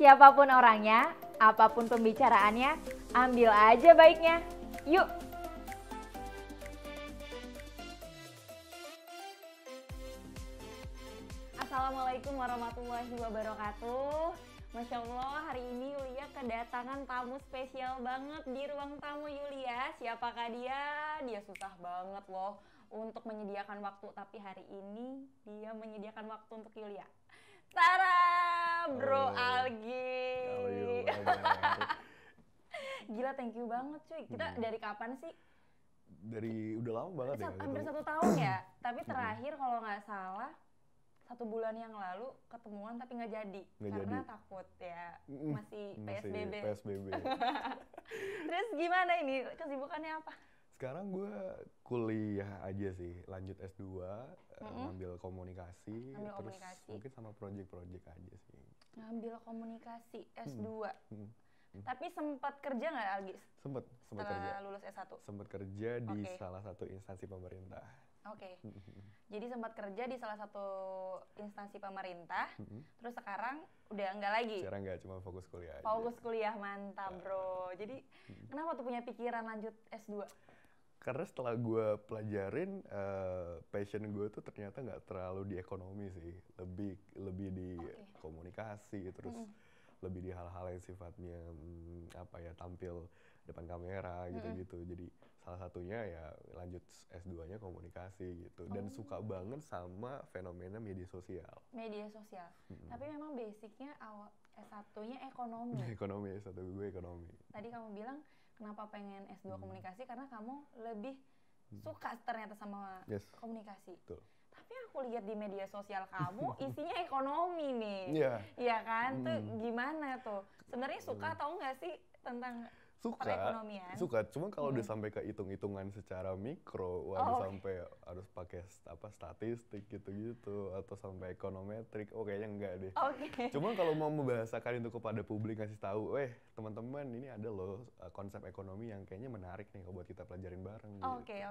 Siapapun orangnya, apapun pembicaraannya, ambil aja baiknya. Yuk! Assalamualaikum warahmatullahi wabarakatuh. Masya Allah, hari ini Yulia kedatangan tamu spesial banget di ruang tamu Yulia. Siapakah dia? Dia susah banget loh untuk menyediakan waktu, tapi hari ini dia menyediakan waktu untuk Yulia. Tara, Bro Algi. Gila, thank you banget cuy. Kita dari kapan sih? Dari udah lama banget ya. Hampir 1 tahun ya. Tapi terakhir kalau nggak salah 1 bulan yang lalu ketemuan tapi nggak jadi. Karena takut ya masih PSBB. Terus gimana ini? Kesibukannya apa? Sekarang gue kuliah aja sih, lanjut S2, ngambil komunikasi, terus mungkin sama project-project aja sih. Ngambil komunikasi S2. Tapi sempat kerja nggak, Algi? Sempat kerja. Setelah lulus S1? Sempat kerja di salah satu instansi pemerintah. Oke. Jadi sempat kerja di salah satu instansi pemerintah, terus sekarang udah enggak lagi? Sekarang enggak, cuma fokus kuliah aja. Fokus kuliah, mantap bro. Jadi kenapa tuh punya pikiran lanjut S2? Karena setelah gue pelajarin, passion gue tuh ternyata nggak terlalu di ekonomi sih, lebih di komunikasi, terus lebih di hal-hal yang sifatnya tampil depan kamera gitu-gitu. Jadi salah satunya ya lanjut S2-nya komunikasi gitu. Dan suka banget sama fenomena media sosial. Media sosial. Tapi memang basicnya awal S1-nya ekonomi. Ekonomi, S1 gue ekonomi. Tadi kamu bilang kenapa pengen S2 komunikasi karena kamu lebih suka ternyata sama komunikasi. Betul. Tapi aku lihat di media sosial kamu isinya ekonomi nih. Iya. Iya kan? Tuh gimana tuh? Sebenarnya suka atau enggak sih tentang perekonomian? Suka. Cuma kalau udah sampai ke hitung-hitungan secara mikro, sampai harus pakai statistik gitu-gitu atau sampai ekonometrik, kayaknya enggak deh. Cuma kalau mau membahasakan itu kepada publik, ngasih tahu, teman-teman ini ada loh konsep ekonomi yang kayaknya menarik nih buat kita pelajarin bareng. Oke.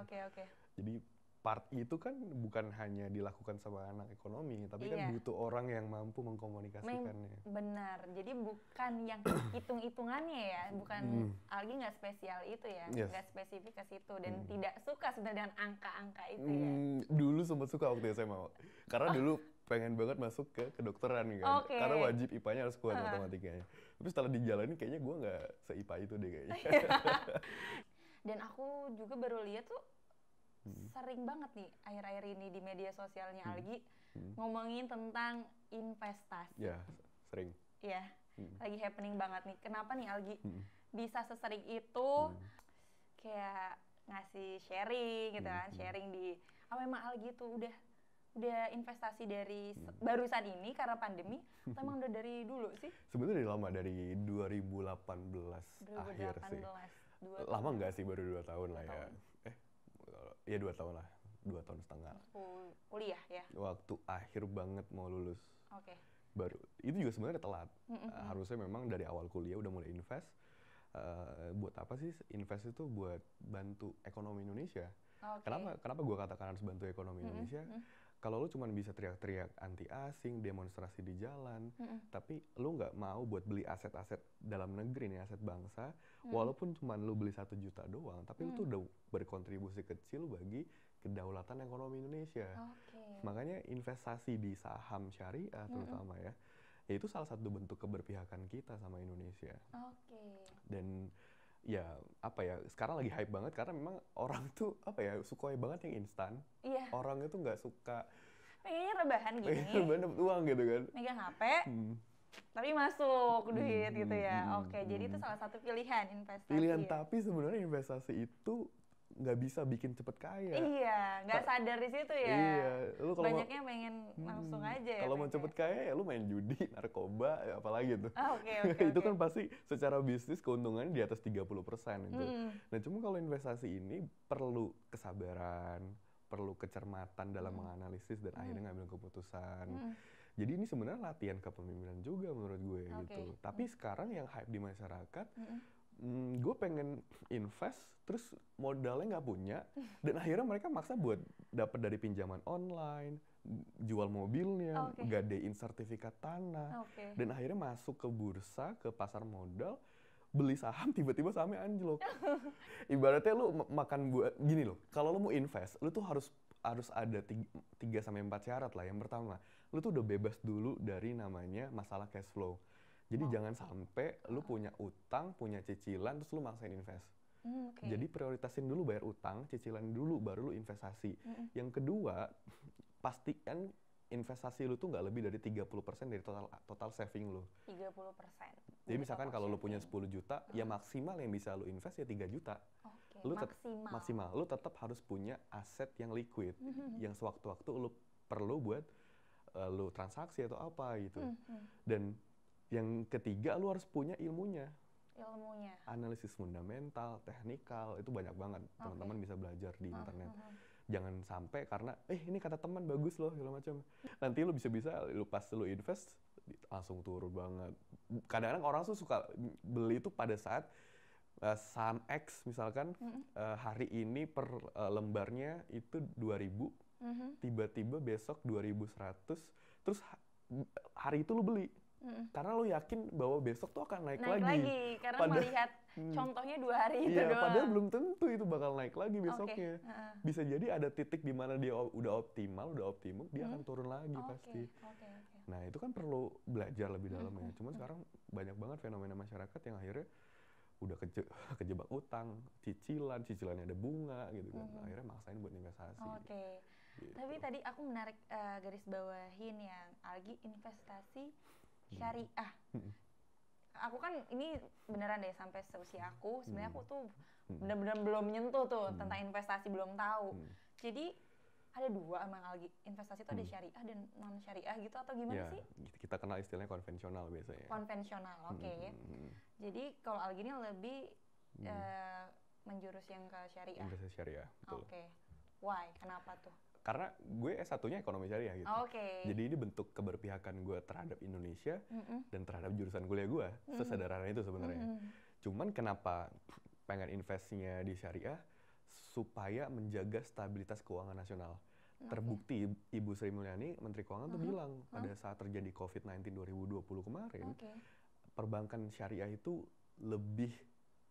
Jadi part itu kan bukan hanya dilakukan sama anak ekonomi, tapi kan butuh orang yang mampu mengkomunikasikannya. Benar, jadi bukan yang hitung-hitungannya ya, bukan Algi nggak spesial itu ya, nggak spesifik ke situ dan tidak suka sebenarnya dengan angka-angka itu ya. Dulu sempat suka waktu SMA, karena dulu pengen banget masuk ke kedokteran kan, karena wajib IPA-nya harus kuat matematikanya. Tapi setelah dijalanin kayaknya gue nggak se-IPA itu deh kayaknya. Dan aku juga baru lihat tuh sering banget nih akhir-akhir ini di media sosialnya Algi ngomongin tentang investasi. Ya, sering. Iya, lagi happening banget nih. Kenapa nih Algi bisa sesering itu kayak ngasih sharing gitu kan, sharing di emang Algi tuh udah investasi dari barusan ini karena pandemi atau emang udah dari dulu sih? Sebenarnya dari lama, dari 2018 akhir sih. Lama nggak sih, baru 2 tahun lah ya. Iya 2 tahun lah, 2 tahun setengah. Kuliah ya? Waktu akhir banget mau lulus. Baru, itu juga sebenarnya telat. Harusnya memang dari awal kuliah udah mulai invest. Buat apa sih invest itu? Buat bantu ekonomi Indonesia. Kenapa gue katakan harus bantu ekonomi Indonesia? Kalau lu cuma bisa teriak-teriak anti asing, demonstrasi di jalan, tapi lu nggak mau buat beli aset-aset dalam negeri nih, aset bangsa, walaupun cuma lu beli 1 juta doang, tapi lu tuh udah berkontribusi kecil bagi kedaulatan ekonomi Indonesia. Makanya investasi di saham syariah terutama ya itu salah satu bentuk keberpihakan kita sama Indonesia. Dan ya sekarang lagi hype banget karena memang orang tuh suka banget yang instan. Orang itu nggak suka pengennya rebahan gini, rebahan dapet uang gitu kan, megang HP tapi masuk duit gitu ya. Jadi itu salah satu pilihan investasi. Tapi sebenarnya investasi itu nggak bisa bikin cepet kaya. Nggak sadar di situ ya. Lu banyaknya pengen langsung aja ya. Kalau mau cepet kaya ya lu main judi, narkoba, apalagi tuh. Itu kan pasti secara bisnis keuntungannya di atas 30% itu. Nah cuma kalau investasi ini perlu kesabaran, perlu kecermatan dalam menganalisis dan akhirnya ngambil keputusan. Jadi ini sebenarnya latihan kepemimpinan juga menurut gue gitu. Tapi sekarang yang hype di masyarakat, gue pengen invest terus modalnya nggak punya dan akhirnya mereka maksa buat dapat dari pinjaman online, jual mobilnya, gadein sertifikat tanah, dan akhirnya masuk ke bursa, ke pasar modal, beli saham, tiba-tiba sahamnya anjlok. Ibaratnya lu makan buat gini loh, kalau lu mau invest, lu tuh harus ada 3-4 syarat lah. Yang pertama, lu tuh udah bebas dulu dari namanya masalah cash flow. Jadi jangan sampai lu punya utang, punya cicilan, terus lu maksain invest. Jadi prioritasin dulu bayar utang, cicilan dulu, baru lu investasi. Yang kedua, pastikan investasi lu tuh nggak lebih dari 30% dari total saving lu. 30%? Jadi misalkan kalau lu punya 10 juta, ya maksimal yang bisa lu invest ya 3 juta. Lu maksimal. Lu tetap harus punya aset yang liquid, yang sewaktu-waktu lu perlu buat lu transaksi atau apa gitu. Dan yang ketiga, lu harus punya ilmunya. Analisis fundamental, teknikal, itu banyak banget. Teman-teman bisa belajar di internet. Jangan sampai karena, ini kata teman bagus loh, segala macam. Nanti lu bisa-bisa, lu pas lu invest, langsung turun banget. Kadang-kadang orang tuh suka beli itu pada saat saham X misalkan, hari ini per lembarnya itu 2.000, tiba-tiba besok 2.100, terus hari itu lu beli. Karena lo yakin bahwa besok tuh akan naik lagi. Karena melihat contohnya 2 hari itu doang. Padahal belum tentu itu bakal naik lagi besoknya. Bisa jadi ada titik di mana dia udah optimum, dia akan turun lagi pasti. Nah itu kan perlu belajar lebih dalam ya. Cuman sekarang banyak banget fenomena masyarakat yang akhirnya udah kejebak utang, cicilannya ada bunga gitu kan. Akhirnya maksain buat investasi. Gitu. Tapi tadi aku menarik garis bawahin yang Algi investasi syariah. Aku kan ini beneran deh sampai seusia aku, sebenarnya aku tuh bener-bener belum nyentuh tuh tentang investasi, belum tahu. Jadi ada 2 emang Algi, investasi itu ada syariah dan non syariah gitu atau gimana sih? Kita kenal istilahnya konvensional biasanya. Konvensional, Jadi kalau Algi ini lebih menjurus yang ke syariah. Investasi syariah, betul. Why? Kenapa tuh? Karena gue S1-nya ekonomi syariah gitu. Jadi ini bentuk keberpihakan gue terhadap Indonesia dan terhadap jurusan kuliah gue. Sesederhana itu sebenarnya. Cuman kenapa pengen investnya di syariah? Supaya menjaga stabilitas keuangan nasional. Terbukti Ibu Sri Mulyani, Menteri Keuangan tuh bilang pada saat terjadi COVID-19 2020 kemarin, perbankan syariah itu lebih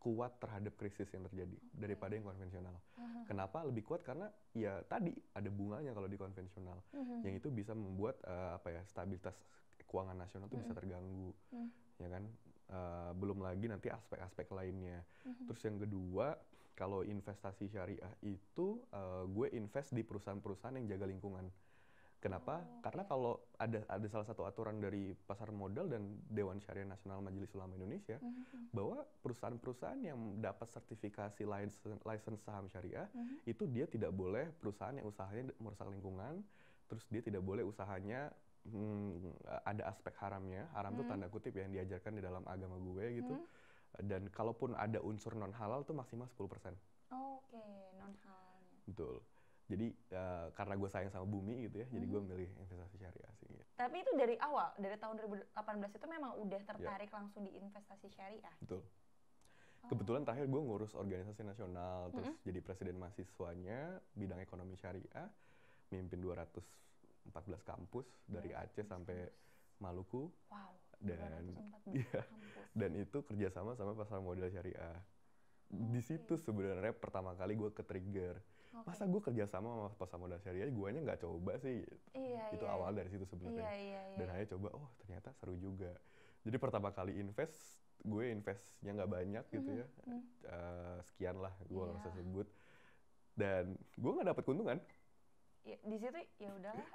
kuat terhadap krisis yang terjadi daripada yang konvensional. Kenapa lebih kuat? Karena ya tadi ada bunganya kalau di konvensional, yang itu bisa membuat stabilitas keuangan nasional itu bisa terganggu, ya kan? Belum lagi nanti aspek-aspek lainnya. Terus yang kedua, kalau investasi syariah itu gue invest di perusahaan-perusahaan yang jaga lingkungan. Kenapa? Karena kalau ada salah satu aturan dari Pasar Modal dan Dewan Syariah Nasional Majelis Ulama Indonesia, bahwa perusahaan-perusahaan yang dapat sertifikasi license saham syariah, itu dia tidak boleh perusahaan yang usahanya merusak lingkungan, terus dia tidak boleh usahanya ada aspek haramnya. Haram itu tanda kutip yang diajarkan di dalam agama gue gitu. Dan kalaupun ada unsur non halal tuh maksimal 10%. Non halalnya. Betul. Jadi karena gue sayang sama bumi gitu ya, jadi gue milih investasi syariah sih. Gitu. Tapi itu dari awal, dari tahun 2018 itu memang udah tertarik langsung di investasi syariah? Betul. Kebetulan terakhir gue ngurus organisasi nasional, terus jadi presiden mahasiswanya, bidang ekonomi syariah, mimpin 214 kampus, dari Aceh sampai Maluku. Dan itu kerjasama sama Pasar Modal Syariah. Di situ sebenarnya pertama kali gue ke-trigger. Masa gue kerjasama sama Pasar Modal Syariah, guanya nggak coba sih? Gitu. Itu awal dari situ sebenarnya. Dan akhirnya coba, ternyata seru juga. Jadi pertama kali gue investnya nggak banyak gitu ya. Sekian lah gue nggak usah sebut. Dan gue nggak dapet keuntungan. Di situ ya udahlah.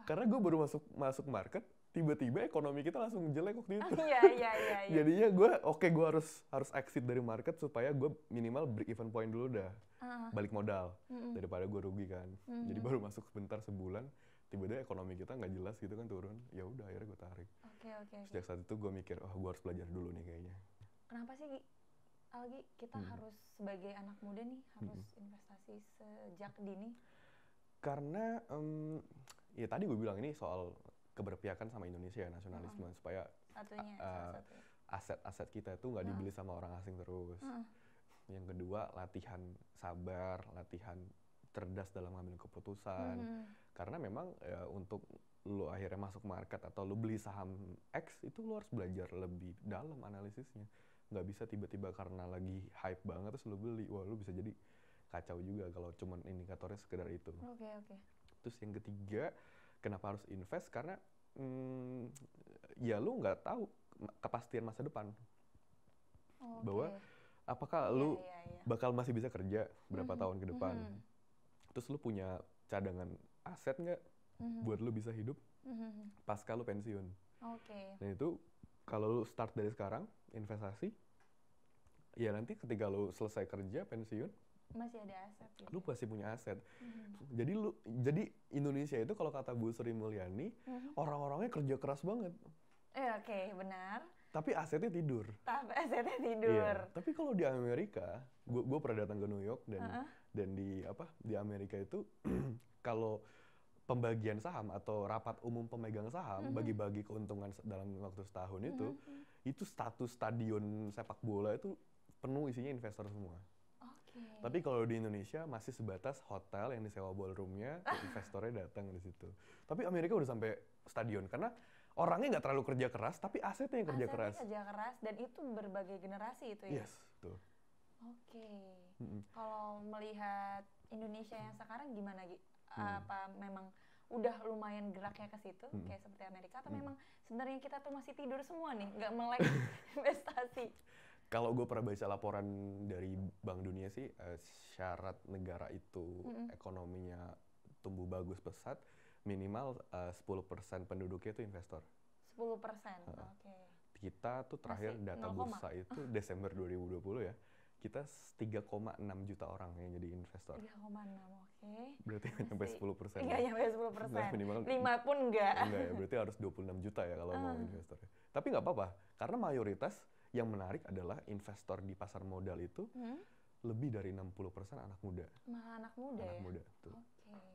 Karena gue baru masuk market, tiba-tiba ekonomi kita langsung jelek waktu itu. Iya. Jadinya gue harus exit dari market supaya gue minimal break even point dulu dah. Balik modal daripada gue rugi kan. Jadi baru masuk sebentar sebulan, tiba-tiba ekonomi kita nggak jelas gitu kan, turun. Ya udah akhirnya gue tarik. Sejak saat itu gue mikir, gue harus belajar dulu nih kayaknya. Kenapa sih Algi kita harus sebagai anak muda nih harus investasi sejak dini? Karena ya tadi gue bilang ini soal keberpihakan sama Indonesia, nasionalisme, supaya aset-aset kita itu nggak dibeli sama orang asing terus. Yang kedua, latihan sabar, latihan cerdas dalam ngambil keputusan. Karena memang ya, untuk lu akhirnya masuk market atau lu beli saham X itu lu harus belajar lebih dalam analisisnya. Nggak bisa tiba-tiba karena lagi hype banget terus lu beli. Wah, lu bisa jadi kacau juga kalau cuman indikatornya sekedar itu. Oke. Terus yang ketiga, kenapa harus invest? Karena ya lu nggak tahu kepastian masa depan. Bahwa apakah lu bakal masih bisa kerja berapa tahun ke depan. Terus lu punya cadangan aset nggak buat lu bisa hidup pasca lu pensiun. Dan itu kalau lu start dari sekarang investasi, ya nanti ketika lu selesai kerja pensiun masih ada aset gitu. Lu pasti punya aset. Jadi Indonesia itu kalau kata Bu Sri Mulyani, orang-orangnya kerja keras banget. Benar. Tapi asetnya tidur. Iya. Tapi kalau di Amerika, gue pernah datang ke New York dan di Amerika itu kalau pembagian saham atau rapat umum pemegang saham bagi-bagi keuntungan dalam waktu setahun itu status stadion sepak bola itu penuh isinya investor semua. Tapi kalau di Indonesia masih sebatas hotel yang disewa ballroomnya, investornya datang di situ. Tapi Amerika udah sampai stadion karena orangnya nggak terlalu kerja keras, tapi asetnya yang kerja keras. Asetnya kerja keras dan itu berbagai generasi itu ya. Yes, betul. Kalau melihat Indonesia yang sekarang gimana Gi? Apa memang udah lumayan geraknya ke situ kayak seperti Amerika atau memang sebenarnya kita tuh masih tidur semua nih, nggak melek investasi? Kalau gue pernah baca laporan dari Bank Dunia sih, syarat negara itu ekonominya tumbuh bagus pesat, minimal 10% penduduknya itu investor. 10%? Kita tuh terakhir data bursa itu Desember 2020 ya, kita 3,6 juta orang yang jadi investor. 3,6, Berarti nggak nyampe 10%. Nggak nyampe 10%. Nah, minimal 5 pun nggak. Enggak ya, berarti harus 26 juta ya kalau mau investor. Tapi nggak apa-apa, karena mayoritas yang menarik adalah investor di pasar modal itu lebih dari 60% anak muda. Malah anak muda ya? Anak muda, tuh.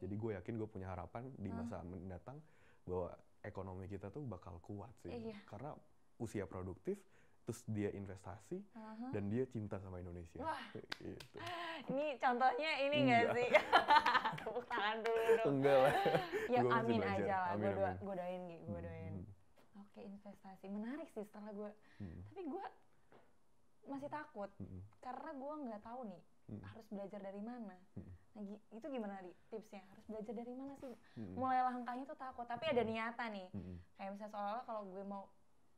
Jadi gue yakin gue punya harapan di masa mendatang bahwa ekonomi kita tuh bakal kuat sih. Karena usia produktif, terus dia investasi, dan dia cinta sama Indonesia. Wah, gitu. Ini contohnya ini nggak sih? Tepuk tangan dulu dong. Enggak lah. Ya amin aja lah, gue doain Gi, gue doain. Investasi, menarik sih setelah gue. Tapi gue masih takut, karena gue nggak tahu nih harus belajar dari mana. Nah, itu gimana tipsnya? Harus belajar dari mana sih? Mulai langkahnya tuh takut, tapi ada niatan nih. Kayak misalnya seolah-olah kalau gue mau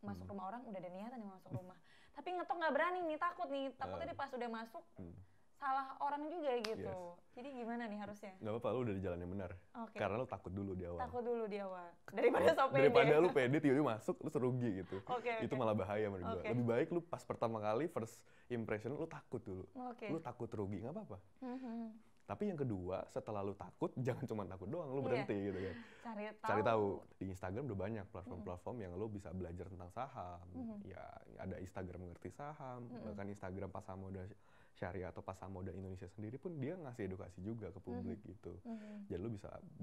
masuk rumah orang, udah ada niatan nih masuk rumah. Tapi ngetok nggak berani nih, takutnya pas udah masuk, salah orang juga gitu. Jadi gimana nih harusnya? Nggak apa-apa, lu udah di jalan yang benar. Karena lu takut dulu di awal. Daripada so pede. Daripada lu pede tiba-tiba masuk, lu serugi gitu. Itu malah bahaya menurut gue. Lebih baik lu pas pertama kali, first impression, lu takut dulu. Lu takut rugi, nggak apa-apa. Tapi yang kedua, setelah lu takut, jangan cuma takut doang, lu berhenti gitu kan. Cari tahu. Di Instagram udah banyak platform-platform yang lu bisa belajar tentang saham. Ya, ada Instagram mengerti saham, bahkan Instagram Pasamoda Syariah atau Pasamoda Indonesia sendiri pun dia ngasih edukasi juga ke publik gitu. Jadi lu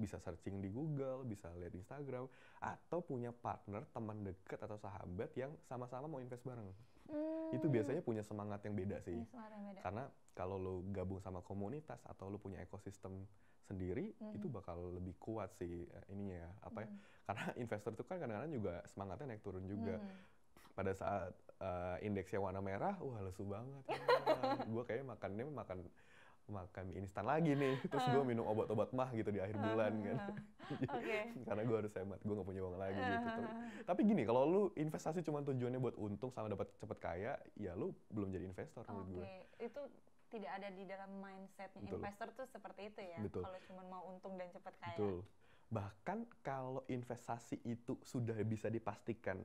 bisa searching di Google, bisa lihat di Instagram, atau punya partner, teman dekat atau sahabat yang sama-sama mau invest bareng. Itu biasanya punya semangat yang beda sih. Karena kalau lu gabung sama komunitas atau lu punya ekosistem sendiri, itu bakal lebih kuat sih ininya ya. Karena investor itu kan kadang-kadang juga semangatnya naik turun juga. Pada saat indeksnya warna merah, wah lesu banget. Gue kayaknya makan mie instan lagi nih. Terus gue minum obat-obat mah gitu di akhir bulan kan. Karena gue harus hemat, gue gak punya uang lagi gitu. Tapi gini, kalau lu investasi cuma tujuannya buat untung sama dapat cepet kaya, ya lu belum jadi investor menurut gue. Itu tidak ada di dalam mindsetnya. Investor tuh seperti itu ya. Kalau cuma mau untung dan cepet kaya. Betul. Bahkan kalau investasi itu sudah bisa dipastikan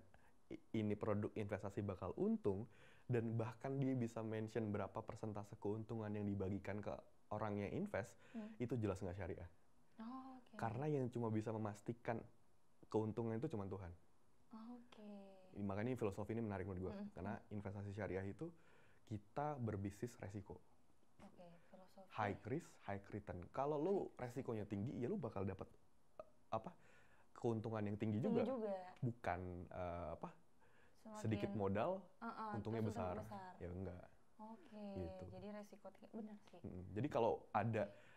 ini produk investasi bakal untung, dan bahkan dia bisa mention berapa persentase keuntungan yang dibagikan ke orang yang invest, itu jelas nggak syariah. Karena yang cuma bisa memastikan keuntungan itu cuma Tuhan. Makanya filosofi ini menarik menurut gue, karena investasi syariah itu kita berbisnis resiko. High risk, high return. Kalau lu resikonya tinggi, ya lu bakal dapat keuntungan yang tinggi juga. Bukan sedikit modal, untungnya besar. Ya enggak. Gitu. Jadi resiko tinggi, benar sih. Jadi kalau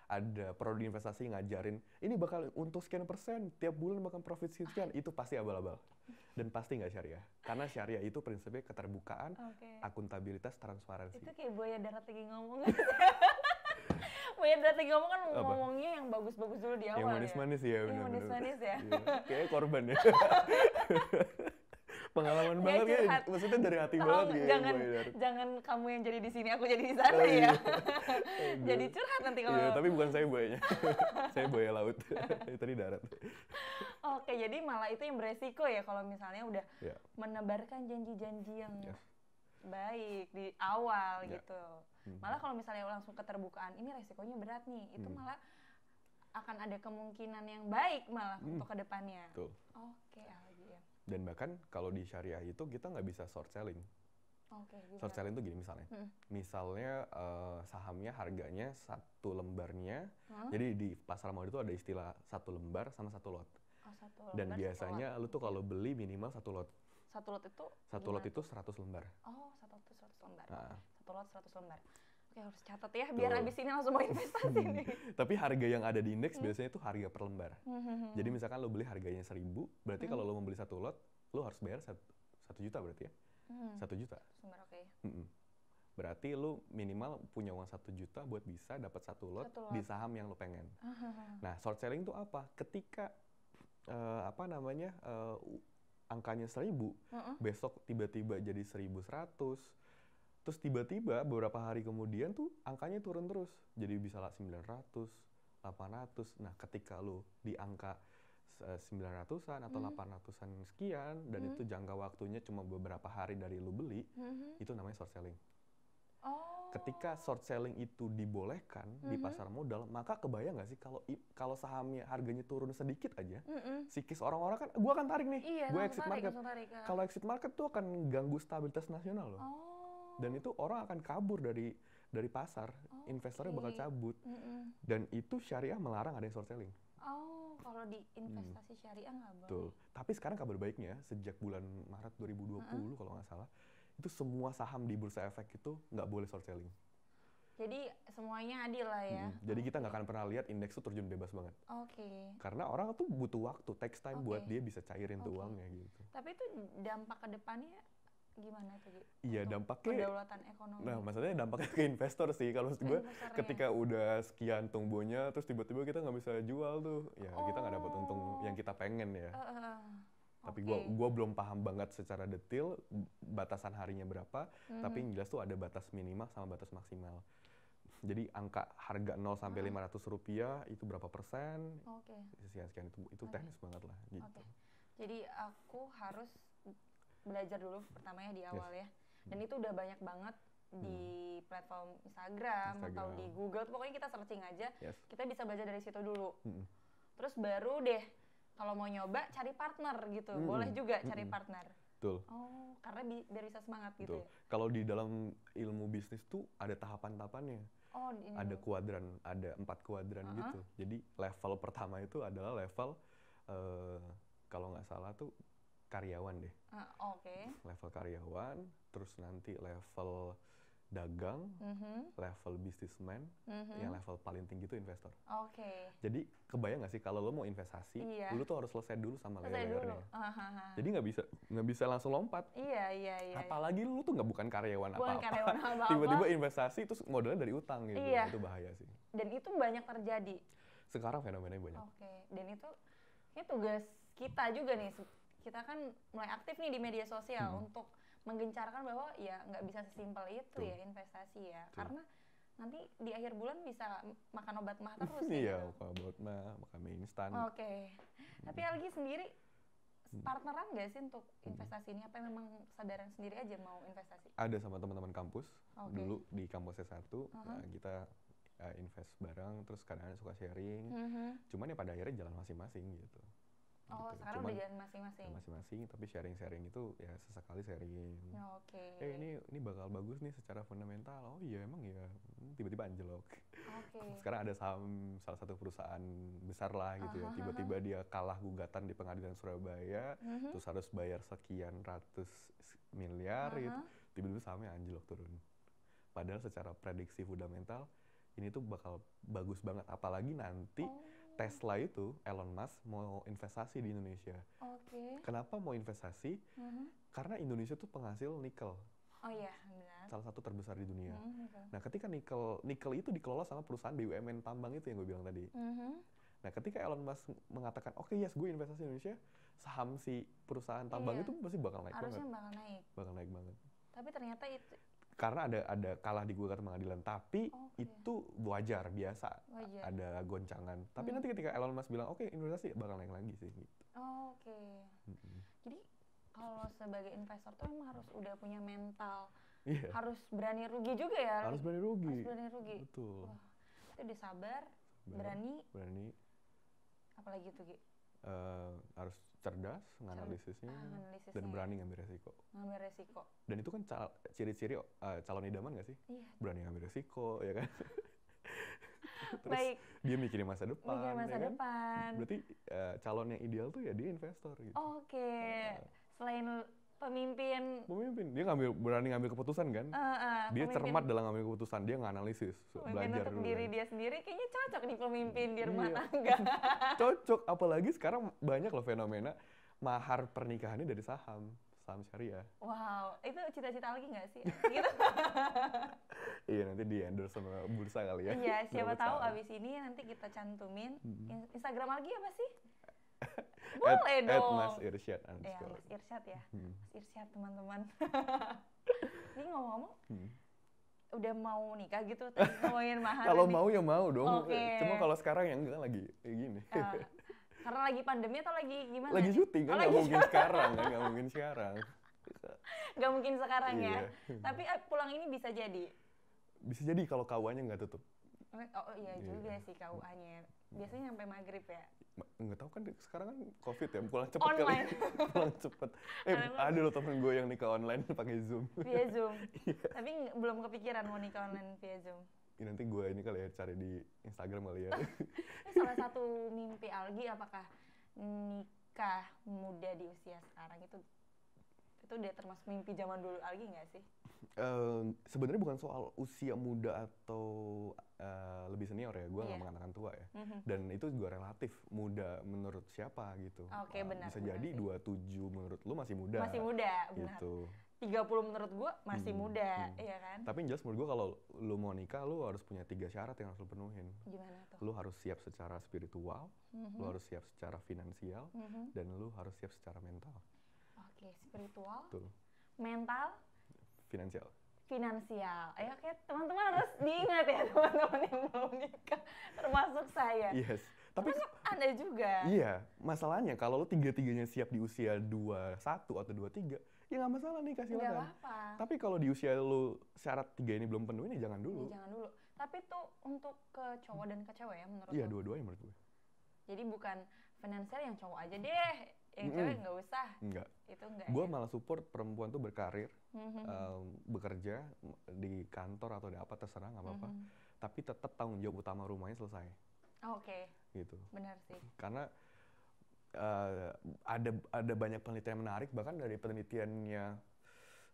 ada prodi investasi yang ngajarin ini bakal untung sekian persen, tiap bulan bakal profit sekian, itu pasti abal-abal dan pasti nggak syariah. Karena syariah itu prinsipnya keterbukaan, akuntabilitas, transparansi. Itu kayak Buaya Darat lagi ngomong. Buaya Darat lagi ngomong kan ngomongnya yang bagus-bagus dulu di awal. Yang manis-manis ya, benar-benar. Yang manis-manis ya. Kayak korban ya. Pengalaman banget ya, maksudnya dari hati banget gitu. Jangan kamu yang jadi di sini, aku jadi di sana ya. Jadi curhat nanti kalau. Iya, tapi bukan saya buayanya. Saya buaya laut. Tadi darat. Oke, jadi malah itu yang beresiko ya kalau misalnya udah menebarkan janji-janji yang baik di awal gitu. Malah kalau misalnya langsung keterbukaan, ini resikonya berat nih. Itu malah akan ada kemungkinan yang baik malah untuk kedepannya. Betul. Oke, Algi ya. Dan bahkan kalau di syariah itu kita nggak bisa short selling. Short selling itu gini misalnya. Misalnya sahamnya harganya 1 lembarnya. Jadi di pasar modal itu ada istilah 1 lembar sama 1 lot. Dan biasanya lu tuh kalau beli minimal 1 lot. 1 lot itu? 1 lot itu 100 lembar. Oh, 1 lot itu 100 lembar. 1 lot 100 lembar. Oke, harus catat ya, biar abis ini langsung mau investasi nih. Tapi harga yang ada di indeks biasanya itu harga per lembar. Jadi misalkan lo beli harganya 1.000, berarti kalau lo membeli 1 lot, lo harus bayar 1 juta berarti ya? 1 juta. Oke. Berarti lo minimal punya uang 1 juta buat bisa dapat 1 lot di saham yang lo pengen. Nah, short selling itu apa? Ketika angkanya 1.000, besok tiba-tiba jadi 1.100, terus tiba-tiba beberapa hari kemudian tuh angkanya turun terus. Jadi bisa 900, 800. Nah, ketika lo di angka 900-an atau 800-an sekian, dan itu jangka waktunya cuma beberapa hari dari lo beli, itu namanya short selling. Ketika short selling itu dibolehkan di pasar modal, maka kebayang nggak sih kalau sahamnya harganya turun sedikit aja, psikis orang-orang kan, gue akan tarik nih, gue exit market. Kalau exit market tuh akan ganggu stabilitas nasional loh. Dan itu orang akan kabur dari pasar, investornya bakal cabut. Dan itu syariah melarang ada yang short selling. Kalau di investasi syariah nggak boleh. Betul. Tapi sekarang kabar baiknya, sejak bulan Maret 2020 kalau nggak salah, itu semua saham di Bursa Efek itu nggak boleh short selling. Jadi semuanya adil lah ya. Jadi kita nggak akan pernah lihat indeks itu terjun bebas banget. Karena orang tuh butuh waktu, takes time buat dia bisa cairin tuh uangnya gitu. Tapi itu dampak ke depannya gimana tuh, Gi? Iya, dampaknya kedaulatan ekonomi. Nah, maksudnya dampaknya ke investor sih. Kalau maksud gue, ketika udah sekian tumbuhnya, terus tiba-tiba kita nggak bisa jual tuh, ya kita nggak dapat untung yang kita pengen ya. Tapi gue belum paham banget secara detail batasan harinya berapa, tapi yang jelas tuh ada batas minimal sama batas maksimal. Jadi angka harga 0 sampai 500 rupiah itu berapa persen? Sekian itu teknis banget lah gitu. Jadi aku harus belajar dulu pertamanya di awal ya. Dan itu udah banyak banget di platform Instagram atau di Google. Pokoknya kita searching aja. Kita bisa belajar dari situ dulu. Terus baru deh kalau mau nyoba cari partner gitu. Boleh juga cari partner. Betul. Karena biar bisa semangat gitu ya. Kalau di dalam ilmu bisnis tuh ada tahapan-tahapannya. Ada kuadran, ada 4 kuadran gitu. Jadi level pertama itu adalah level kalau nggak salah tuh karyawan deh. Level karyawan, terus nanti level dagang, level businessman, yang level paling tinggi itu investor. Jadi kebayang nggak sih kalau lo mau investasi, lo tuh harus selesai dulu sama layer-layernya. Jadi nggak bisa langsung lompat. Apalagi lo tuh bukan karyawan apa-apa. Tiba-tiba investasi terus modalnya dari utang gitu. Itu bahaya sih. Dan itu banyak terjadi. Sekarang fenomenanya banyak. Dan itu tugas kita juga nih. Kita kan mulai aktif nih di media sosial untuk menggencarkan bahwa ya nggak bisa sesimpel itu ya investasi ya. Karena nanti di akhir bulan bisa makan obat mah terus. Iya, makan obat mah, makan mie instan. Tapi Algi sendiri partneran nggak sih untuk investasi ini? Apa memang kesadaran sendiri aja mau investasi? Ada sama teman-teman kampus. Dulu di kampus S1 kita invest bareng, terus kadang-kadang suka sharing. Cuman ya pada akhirnya jalan masing-masing gitu. Sekarang udah jalan masing-masing. Masing-masing, tapi sharing-sharing itu ya sesekali sharing. Ini bakal bagus nih secara fundamental. Oh iya emang ya, tiba-tiba anjlok. Sekarang ada saham salah satu perusahaan besar lah gitu ya. Tiba-tiba dia kalah gugatan di pengadilan Surabaya, terus harus bayar sekian ratus miliar gitu. Tiba-tiba sahamnya anjlok turun. Padahal secara prediksi fundamental ini tuh bakal bagus banget. Apalagi nanti Tesla itu, Elon Musk mau investasi di Indonesia. Kenapa mau investasi? Karena Indonesia tuh penghasil nikel. Oh iya, benar. Salah satu terbesar di dunia. Nah, ketika nikel itu dikelola sama perusahaan BUMN tambang itu yang gue bilang tadi. Nah, ketika Elon Musk mengatakan, oke, yes, gue investasi di Indonesia, saham si perusahaan tambang itu pasti bakal naik banget. Harusnya bakal naik. Bakal naik banget. Tapi ternyata itu... Karena ada kalah di gugatan pengadilan, tapi itu wajar, biasa. Ada goncangan. Tapi nanti ketika Elon Musk bilang, oke, investasi bakal naik lagi sih. Gitu. Jadi, kalau sebagai investor tuh emang harus udah punya mental. Iya. Harus berani rugi juga ya? Harus berani rugi. Harus berani rugi. Betul. Wah, itu udah sabar, berani. Apalagi tuh, Gi? Harus cerdas menganalisisnya dan berani ngambil resiko. Dan itu kan ciri-ciri calon idaman nggak sih? Iya. Berani ngambil resiko, ya kan? Terus Baik. Dia mikirin masa depan. Depan. Berarti calon yang ideal tuh ya dia investor gitu. Selain pemimpin, dia berani ngambil keputusan kan? Dia cermat dalam ngambil keputusan, dia nganalisis, belajar untuk dulu. Diri dia sendiri kayaknya cocok di pemimpin di rumah tangga. Cocok, apalagi sekarang banyak loh fenomena mahar pernikahannya dari saham syariah. Wow, itu cita-cita lagi nggak sih? Gitu. Iya, nanti di endorse sama bursa kali ya. Iya, siapa tahu abis ini nanti kita cantumin Instagram lagi apa sih? Boleh dong. Mas Irsyad. Iya, Mas Irsyad ya. Mas Irsyad, teman-teman. Ini ngomong-ngomong, udah mau nikah gitu, tadi ngomongin mahar. Kalau mau ya mau dong. Cuma kalau sekarang ya enggak lagi kayak gini. Karena lagi pandemi atau lagi gimana? Lagi syuting kan, nggak mungkin sekarang kan, nggak mungkin sekarang. Nggak mungkin sekarang ya. Tapi pulang ini bisa jadi. Bisa jadi kalau KUA-nya nggak tutup. Oh iya juga sih KUA-nya. Biasanya sampai maghrib ya. Nggak tahu kan sekarang kan COVID ya, pulang cepet kali. Pulang cepet. Ada loh temen gue yang nikah online pakai Zoom. Via Zoom. Tapi belum kepikiran mau nikah online via Zoom. Ya, nanti gue ini kali ya cari di Instagram kali ya. Salah satu mimpi Algi apakah nikah muda di usia sekarang itu udah termasuk mimpi zaman dulu Algi nggak sih? Sebenarnya bukan soal usia muda atau lebih senior ya, gue nggak mengatakan tua ya. Dan itu juga relatif, muda menurut siapa gitu. Benar. Bisa jadi 27 menurut lu masih muda. Masih muda, benar. Gitu. 30 menurut gue masih muda, iya kan? Tapi yang jelas menurut gue kalau lu mau nikah, lu harus punya 3 syarat yang harus lu penuhin. Gimana tuh? Lu harus siap secara spiritual, lu harus siap secara finansial, dan lu harus siap secara mental. Oke, spiritual, betul. Mental, finansial. Ayo oke, teman-teman harus diingat ya teman-teman yang belum nikah, termasuk saya. Yes. Tapi Anda juga. Iya, masalahnya kalau lu 3-3-nya siap di usia 21 atau 23, ya nggak masalah nih, silakan. Nggak apa-apa. Tapi kalau di usia lu syarat 3 ini belum penuh, ini jangan dulu. Jangan dulu. Tapi tuh untuk ke cowok dan ke cewek ya menurut Iya, dua-duanya menurut gue. Jadi bukan finansial yang cowok aja deh, yang cewek nggak usah. Enggak. Itu enggak. Gue malah support perempuan tuh berkarir, bekerja di kantor atau di apa terserah nggak apa-apa. Tapi tetap tanggung jawab utama rumahnya selesai. Oke. Gitu. Benar sih. Karena ada banyak penelitian menarik, bahkan dari penelitiannya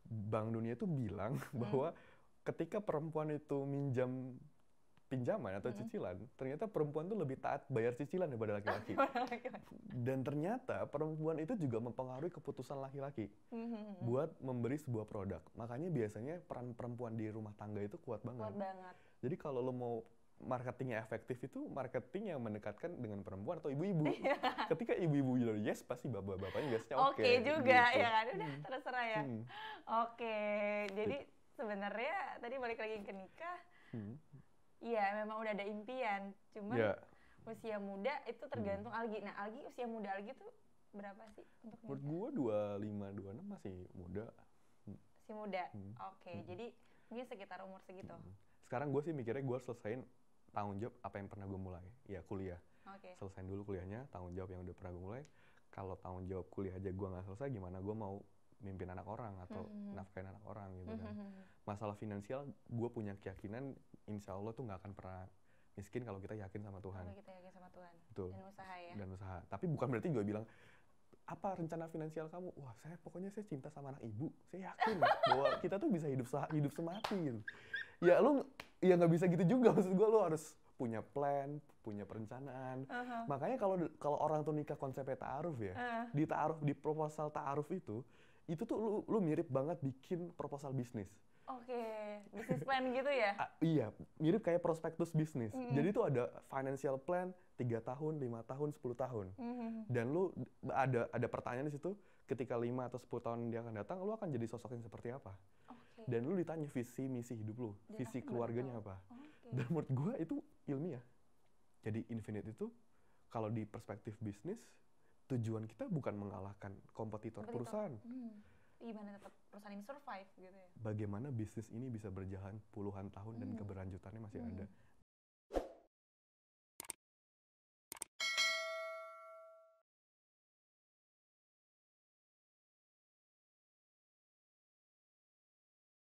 Bank Dunia itu bilang bahwa ketika perempuan itu minjam pinjaman atau cicilan, ternyata perempuan tuh lebih taat bayar cicilan daripada laki-laki. Dan ternyata perempuan itu juga mempengaruhi keputusan laki-laki buat memberi sebuah produk. Makanya biasanya peran perempuan di rumah tangga itu kuat banget. Jadi kalau lo mau marketingnya efektif, itu marketing yang mendekatkan dengan perempuan atau ibu-ibu. Ketika ibu-ibu bilang yes, pasti bapak-bapaknya biasanya oke. Oke juga, gitu. Ya kan? Udah terserah ya. Oke, jadi sebenarnya tadi balik lagi ke nikah. Iya, memang udah ada impian. Cuman usia muda itu tergantung Algi. Nah, Algi, usia muda Algi tuh berapa sih untuk nikah? Menurut gue 25-26 masih muda. Masih muda? Oke, jadi mungkin sekitar umur segitu. Sekarang gue sih mikirnya gue selesain tanggung jawab apa yang pernah gue mulai. Ya kuliah. Selesain dulu kuliahnya, tanggung jawab yang udah pernah gue mulai. Kalau tanggung jawab kuliah aja gue nggak selesai, gimana gue mau mimpin anak orang atau nafkahin anak orang gitu kan. Masalah finansial, gue punya keyakinan insya Allah tuh nggak akan pernah miskin kalau kita yakin sama Tuhan. Kalau kita yakin sama Tuhan. Betul. Dan usaha ya. Dan usaha. Tapi bukan berarti gue bilang apa rencana finansial kamu? Wah, pokoknya saya cinta sama anak ibu. Saya yakin bahwa kita tuh bisa hidup semati gitu. Ya lu ya nggak bisa gitu juga, maksud gue lu harus punya plan, punya perencanaan. Makanya kalau orang tuh nikah konsepnya ta'aruf ya, di proposal ta'aruf itu tuh lu mirip banget bikin proposal bisnis. Oke, bisnis plan gitu ya? Iya, mirip kayak prospektus bisnis. Jadi tuh ada financial plan 3 tahun, 5 tahun, 10 tahun. Dan lu ada pertanyaan di situ, ketika 5 atau 10 tahun dia akan datang, lu akan jadi sosok yang seperti apa? Dan lu ditanya visi misi hidup lu, visi keluarganya apa? Dan menurut gue itu ilmiah. Jadi Infinite itu kalau di perspektif bisnis, tujuan kita bukan mengalahkan kompetitor perusahaan. Gimana tetap perusahaan ini survive gitu ya? Bagaimana bisnis ini bisa berjalan puluhan tahun dan keberlanjutannya masih ada.